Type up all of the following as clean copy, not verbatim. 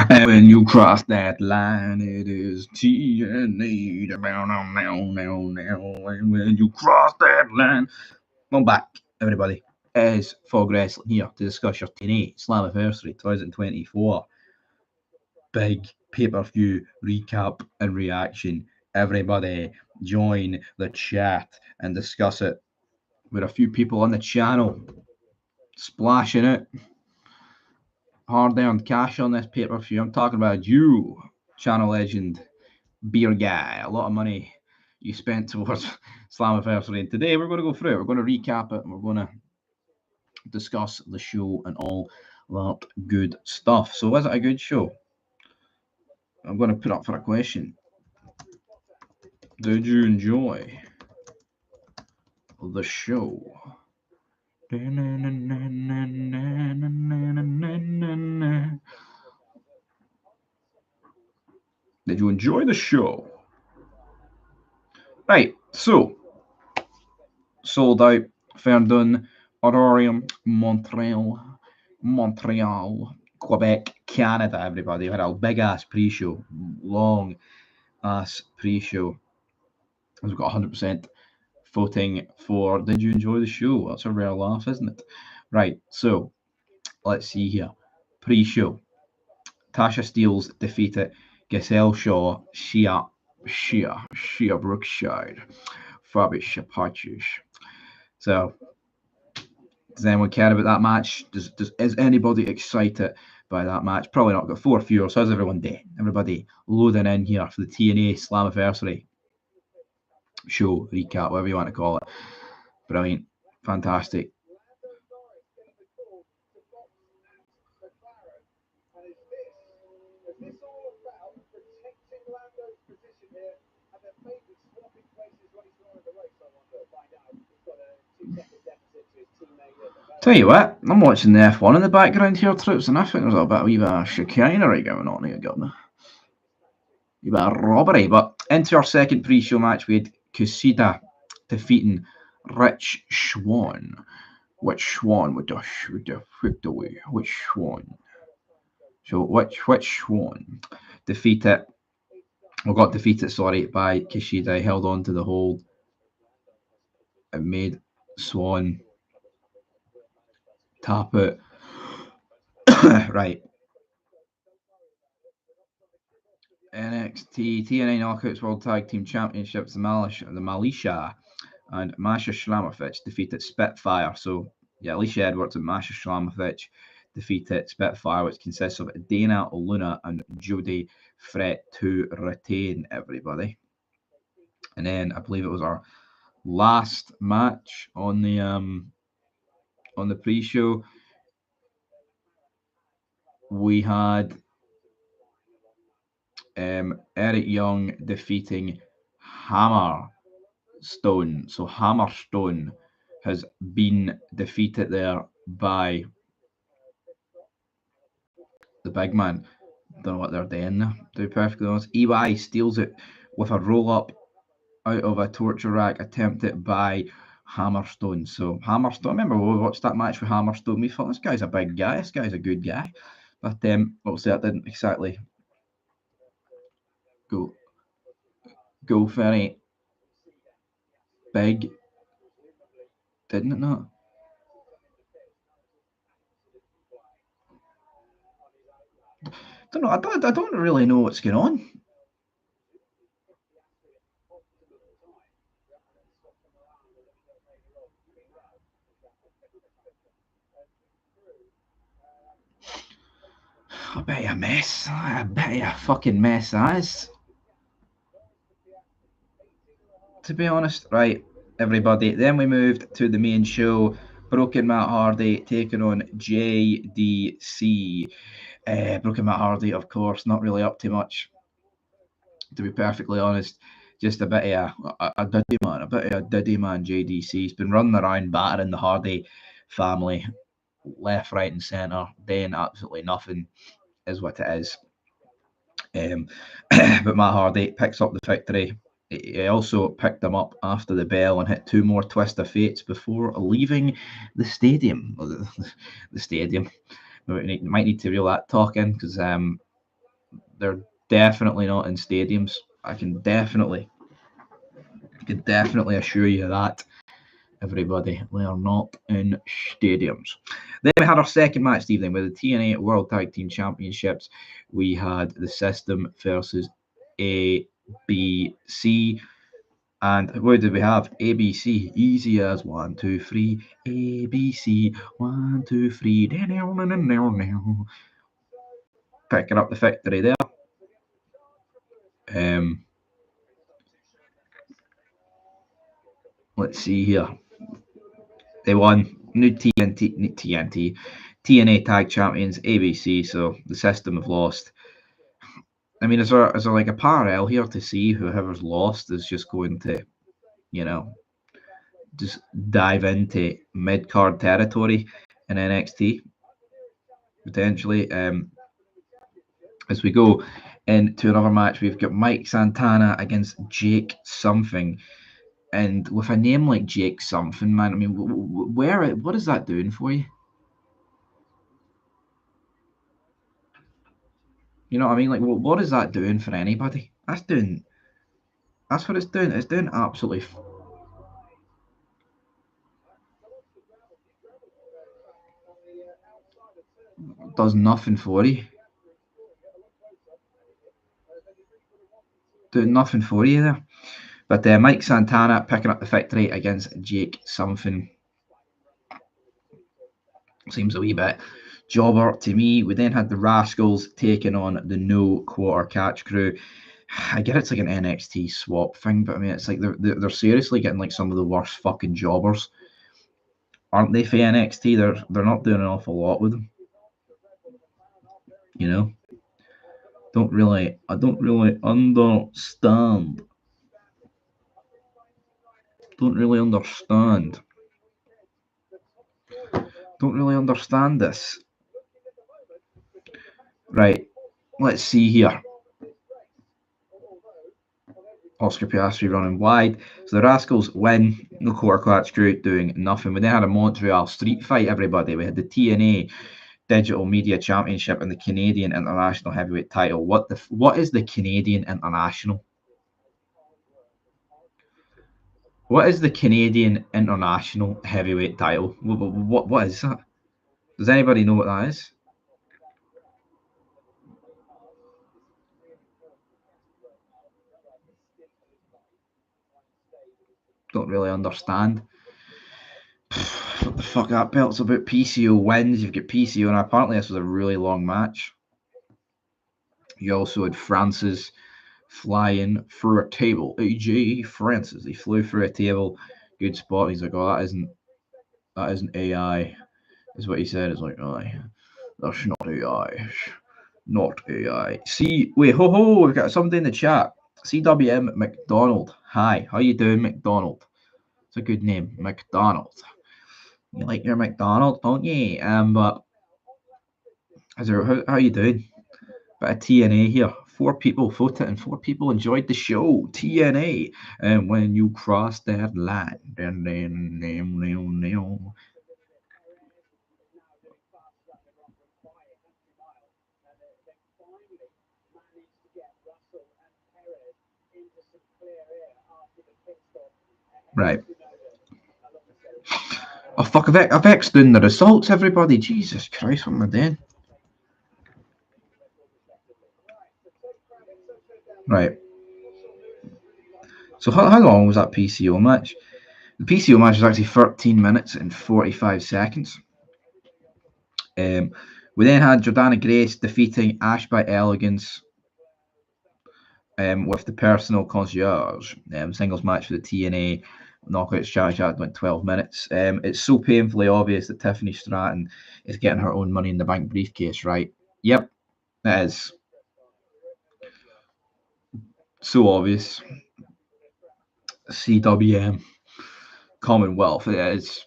And when you cross that line, it is TNA. And when you cross that line, welcome back, everybody. It is Fog Wrestling here to discuss your TNA Slammiversary 2024 big pay-per-view recap and reaction. Everybody join the chat and discuss it with a few people on the channel splashing it. Hard-earned cash on this pay-per-view. I'm talking about you, channel legend, beer guy. A lot of money you spent towards Slammiversary. And today we're going to go through it. We're going to recap it and we're going to discuss the show and all that good stuff. So, was it a good show? I'm going to put up for a question. Did you enjoy the show? Did you enjoy the show? Right, so sold out Verdun, Auditorium, Montreal, Quebec, Canada, everybody. We had a big ass pre-show, long ass pre-show. We've got 100% voting for did you enjoy the show? That's a rare laugh, isn't it? Right, so let's see here. Pre-show. Tasha Steelz defeated Giselle Shaw, Shia Brookshire, Fabish Apaches. So, does anyone care about that match? Is anybody excited by that match? Probably not. Got 4 viewers. How's everyone day? Everybody loading in here for the TNA Slammiversary show recap, whatever you want to call it. Brilliant, fantastic. Tell you what, I'm watching the F1 in the background here, troops, and I think there's a wee bit of chicanery going on here, got me. A bit of robbery. But into our second pre-show match, we had Kushida defeating Rich Swann. Which Swan with the flipped away? Which Swan? So which Swan defeated? Well, got defeated. Sorry, by Kushida. He held on to the hold and made Swan tap it. Right. NXT TNA Knockouts World Tag Team Championships, the Militia and Masha Slamovich defeated Spitfire. So, yeah, Alicia Edwards and Masha Slamovich defeated Spitfire, which consists of Dana Luna and Jody Fret to retain, everybody. And then I believe it was our last match on the pre-show. We had Eric Young defeating Hammerstone. So Hammerstone has been defeated there by the big man. Don't know what they're doing there, to be perfectly honest. EY steals it with a roll-up out of a torture rack attempted by Hammerstone. So Hammerstone, remember we watched that match with Hammerstone, we thought this guy's a big guy, this guy's a good guy. But obviously that didn't exactly go very big, didn't it not? Don't know. I don't really know what's going on. I bet you a mess. I bet you a fucking mess that is. To be honest, right, everybody. Then we moved to the main show. Broken Matt Hardy taking on JDC. Broken Matt Hardy, of course, not really up to much, to be perfectly honest. Just a bit of a diddy man, JDC. He's been running around battering the Hardy family left, right, and centre, doing absolutely nothing, is what it is. But Matt Hardy picks up the victory. He also picked them up after the bell and hit 2 more Twist of Fates before leaving the stadium. The stadium. We might need to reel that talk in because They're definitely not in stadiums. I can definitely assure you that, everybody. They are not in stadiums. Then we had our second match of the evening with the TNA World Tag Team Championships. We had the System versus ABC. And what did we have? ABC, easy as 1, 2, 3. ABC, 1, 2, 3. Picking up the victory there. Let's see here. They won. New TNA Tag Champions, ABC. So the System have lost. I mean, is there like a parallel here to see whoever's lost is just going to, just dive into mid-card territory in NXT, potentially. As we go into another match, we've got Mike Santana against Jake something. And with a name like Jake something, man, I mean, what is that doing for you? You know what I mean? Like, what is that doing for anybody? That's what it's doing. It's doing absolutely. Does nothing for you. Doing nothing for you there. But Mike Santana picking up the victory against Jake something. Seems a wee bit jobber to me. We then had the Rascals taking on the No Quarter Catch Crew. I get it's like an NXT swap thing, but I mean, it's like they're seriously getting like some of the worst fucking jobbers, aren't they? For NXT, they're not doing an awful lot with them. You know, I don't really understand. Don't really understand this. Right, let's see here. Oscar Piastri running wide. So the Rascals win. No Quarter Catch Crew doing nothing. We then had a Montreal street fight, everybody. We had the TNA Digital Media Championship and the Canadian International Heavyweight title. What is the Canadian International? What is the Canadian International Heavyweight title? What is that? Does anybody know what that is? Don't really understand. What the fuck, that belt's about. PCO wins. You've got PCO, and apparently this was a really long match. You also had Francis flying through a table. AJ Francis, he flew through a table. Good spot. He's like, oh, that isn't AI, is what he said. It's like, oh, that's not AI. Not AI. Wait, we've got somebody in the chat. CWM McDonald. Hi, how you doing, McDonald? It's a good name, McDonald. You like your McDonald, don't you? But how you doing? Bit of TNA here. 4 people voted and 4 people enjoyed the show. TNA. And when you cross that line, right. Oh fuck, I've X'd doing the results, everybody. Jesus Christ, what am I doing? Right. So how long was that PCO match? The PCO match was actually 13 minutes and 45 seconds. We then had Jordana Grace defeating Ash by Elegance with the personal concierge singles match for the TNA Knockouts Championship. Went 12 minutes. It's so painfully obvious that Tiffany Stratton is getting her own Money in the Bank briefcase, right? Yep, it is. So obvious. CWM Commonwealth, it is.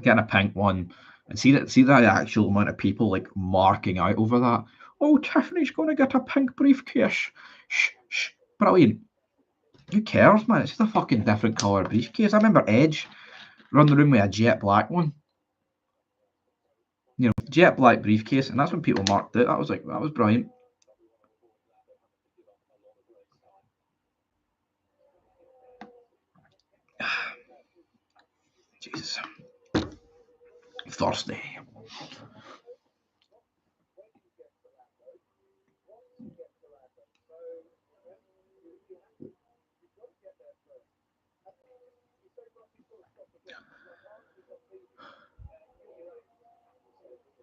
Getting a pink one. And see that actual amount of people like marking out over that. Oh, Tiffany's going to get a pink briefcase. Shh. Brilliant. Who cares, man? It's just a fucking different colour briefcase. I remember Edge running the room with a jet black one. You know, jet black briefcase, and that's when people marked it. That was brilliant. Jesus. Thursday.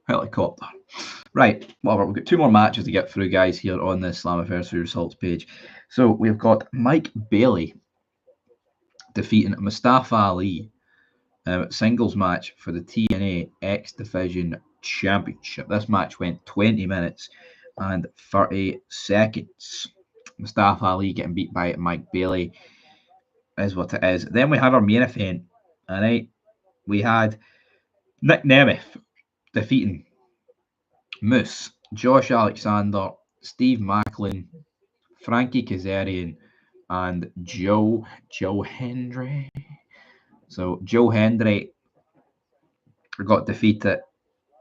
Helicopter. Right, well, we've got 2 more matches to get through, guys, here on the Slammiversary results page. So we've got Mike Bailey defeating Mustafa Ali singles match for the TNA X Division Championship. This match went 20 minutes and 30 seconds. Mustafa Ali getting beat by Mike Bailey is what it is. Then we had our main event. All right, we had Nick Nemeth defeating Moose, Josh Alexander, Steve Macklin, Frankie Kazarian, and Joe Hendry. So Joe Hendry got defeated.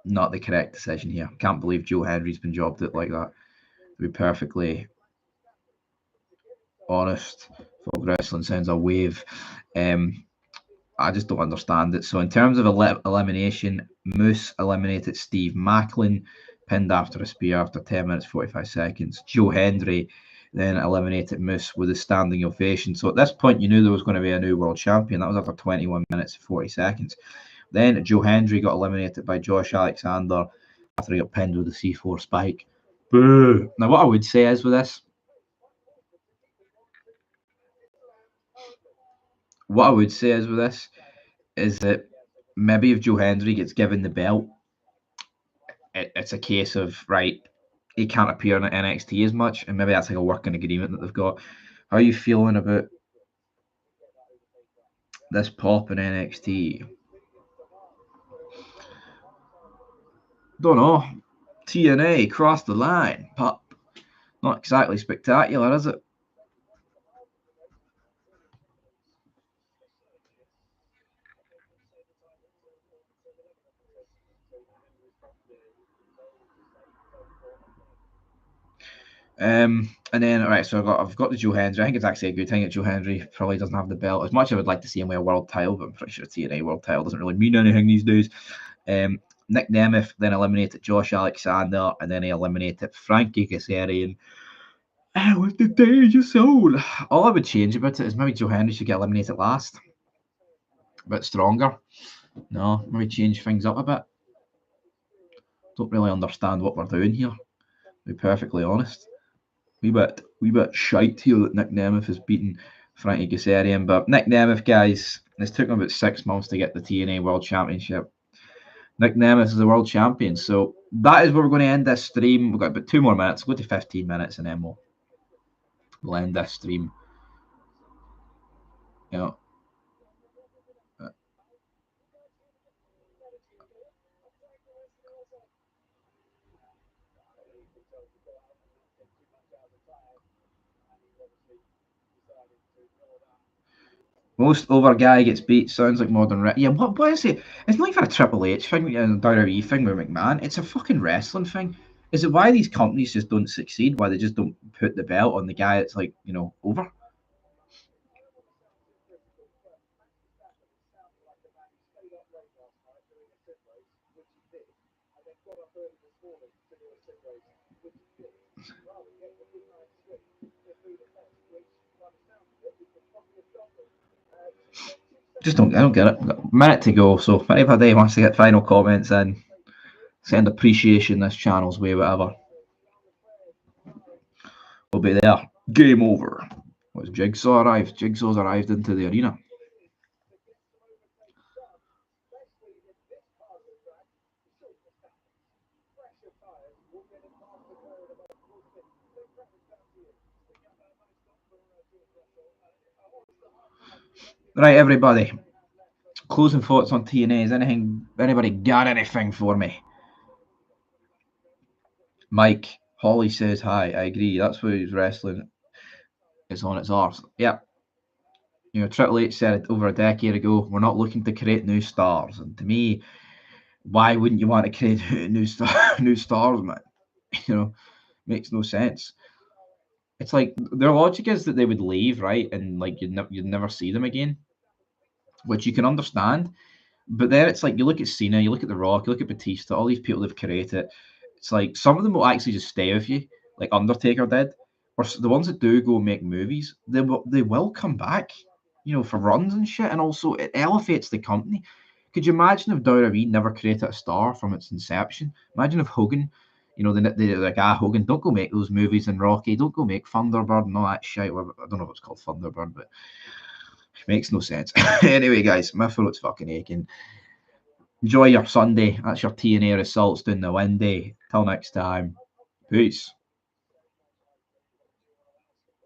Not the correct decision here. Can't believe Joe Hendry's been jobbed out like that. To be perfectly honest, folk wrestling sounds a wave. I just don't understand it. So in terms of elimination, Moose eliminated Steve Macklin, pinned after a spear after 10 minutes 45 seconds. Joe Hendry then eliminated Moose with a standing ovation. So at this point, you knew there was going to be a new world champion. That was after 21 minutes 40 seconds. Then Joe Hendry got eliminated by Josh Alexander after he got pinned with a C4 spike. Boo! Now, what I would say is with this, is that maybe if Joe Hendry gets given the belt, it's a case of, right, he can't appear in NXT as much, and maybe that's like a working agreement that they've got. How are you feeling about this pop in NXT? Don't know. TNA crossed the line. Pop. Not exactly spectacular, is it? And then, all right, so I've got the Joe Hendry. I think it's actually a good thing that Joe Hendry probably doesn't have the belt. As much as I would like to see him with a world title, but I'm pretty sure TNA world title doesn't really mean anything these days. Nick Nemeth then eliminated Josh Alexander, and then he eliminated Frankie Kazarian. With the Danger Soul. All I would change about it is maybe Joe Hendry should get eliminated last. A bit stronger. No, maybe change things up a bit. Don't really understand what we're doing here, to be perfectly honest. Wee bit shite here that Nick Nemeth has beaten Frankie Kazarian, but Nick Nemeth, guys, it's took him about 6 months to get the TNA World Championship. Nick Nemeth is the world champion, so that is where we're going to end this stream. We've got about 2 more minutes. We'll go to 15 minutes, and then we'll end this stream. You know. Most over guy gets beat. Sounds like modern. Yeah, what is it? It's not even a Triple H thing and a WWE thing with McMahon. It's a fucking wrestling thing. Is it why these companies just don't succeed? Why they just don't put the belt on the guy that's like, over? I don't get it. We've got a minute to go, so if anybody wants to get final comments in, send appreciation this channel's way, whatever. We'll be there. Game over. What's Jigsaw arrived? Jigsaw's arrived into the arena. Right, everybody. Closing thoughts on TNA. Is anybody got anything for me? Mike, Holly says hi. I agree. That's why he's wrestling. It's on its arse. Yep. Triple H said it over a decade ago. We're not looking to create new stars. And to me, why wouldn't you want to create new stars, man? Makes no sense. It's like their logic is that they would leave, right, and like you'd never see them again. which you can understand. But then it's like you look at Cena, you look at The Rock, you look at Batista, all these people that've created. It's like some of them will actually just stay with you, like Undertaker did, or the ones that do go make movies, they will come back, for runs and shit, and also it elevates the company. Could you imagine if WWE never created a star from its inception? Imagine if Hogan, the guy Hogan, don't go make those movies in Rocky, don't go make Thunderbird and all that shit. I don't know if it's called Thunderbird, but it makes no sense. Anyway, guys, my throat's fucking aching. Enjoy your Sunday. That's your TNA results doing the windy. Till next time. Peace.